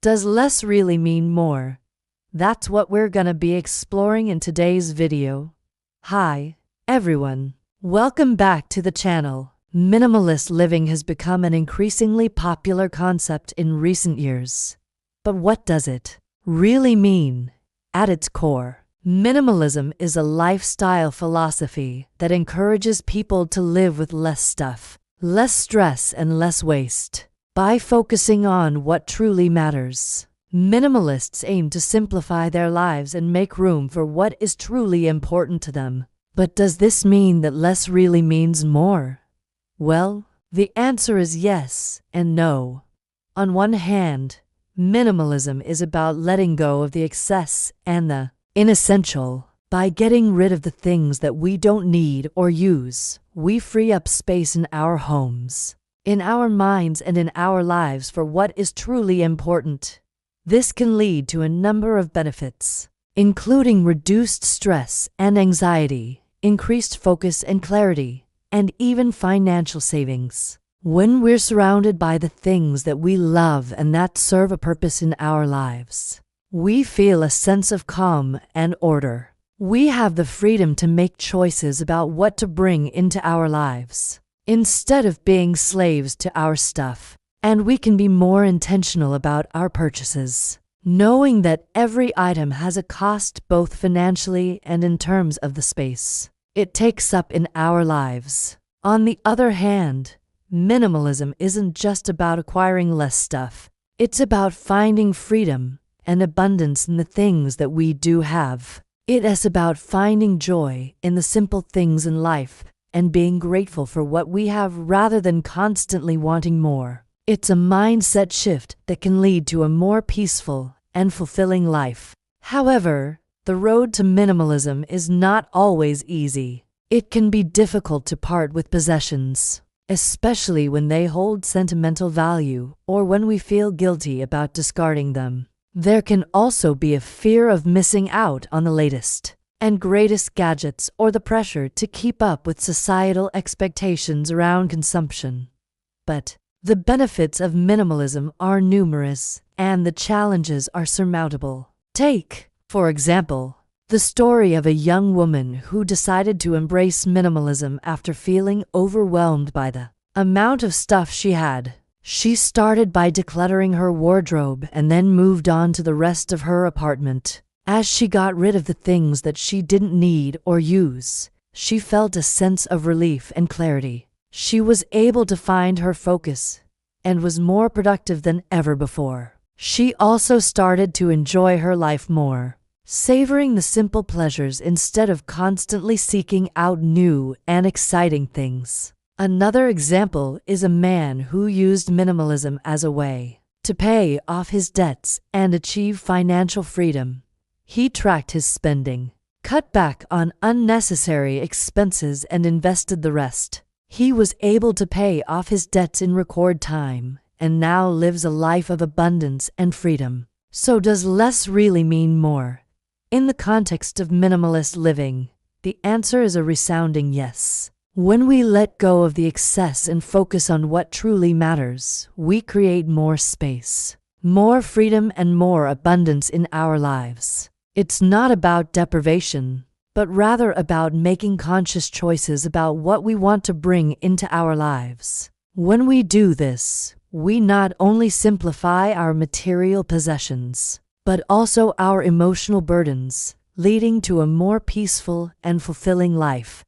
Does less really mean more? That's what we're gonna be exploring in today's video. Hi, everyone. Welcome back to the channel. Minimalist living has become an increasingly popular concept in recent years. But what does it really mean? At its core, minimalism is a lifestyle philosophy that encourages people to live with less stuff, less stress, and less waste. By focusing on what truly matters, minimalists aim to simplify their lives and make room for what is truly important to them. But does this mean that less really means more? Well, the answer is yes and no. On one hand, minimalism is about letting go of the excess and the inessential. By getting rid of the things that we don't need or use, we free up space in our homes, in our minds, and in our lives for what is truly important. This can lead to a number of benefits, including reduced stress and anxiety, increased focus and clarity, and even financial savings. When we're surrounded by the things that we love and that serve a purpose in our lives, we feel a sense of calm and order. We have the freedom to make choices about what to bring into our lives, instead of being slaves to our stuff, and we can be more intentional about our purchases, knowing that every item has a cost both financially and in terms of the space it takes up in our lives. On the other hand, minimalism isn't just about acquiring less stuff. It's about finding freedom and abundance in the things that we do have. It is about finding joy in the simple things in life and being grateful for what we have rather than constantly wanting more. It's a mindset shift that can lead to a more peaceful and fulfilling life. However, the road to minimalism is not always easy. It can be difficult to part with possessions, especially when they hold sentimental value or when we feel guilty about discarding them. There can also be a fear of missing out on the latest and greatest gadgets or the pressure to keep up with societal expectations around consumption. But the benefits of minimalism are numerous and the challenges are surmountable. Take, for example, the story of a young woman who decided to embrace minimalism after feeling overwhelmed by the amount of stuff she had. She started by decluttering her wardrobe and then moved on to the rest of her apartment. As she got rid of the things that she didn't need or use, she felt a sense of relief and clarity. She was able to find her focus and was more productive than ever before. She also started to enjoy her life more, savoring the simple pleasures instead of constantly seeking out new and exciting things. Another example is a man who used minimalism as a way to pay off his debts and achieve financial freedom. He tracked his spending, cut back on unnecessary expenses, and invested the rest. He was able to pay off his debts in record time and now lives a life of abundance and freedom. So does less really mean more? In the context of minimalist living, the answer is a resounding yes. When we let go of the excess and focus on what truly matters, we create more space, more freedom, and more abundance in our lives. It's not about deprivation, but rather about making conscious choices about what we want to bring into our lives. When we do this, we not only simplify our material possessions, but also our emotional burdens, leading to a more peaceful and fulfilling life.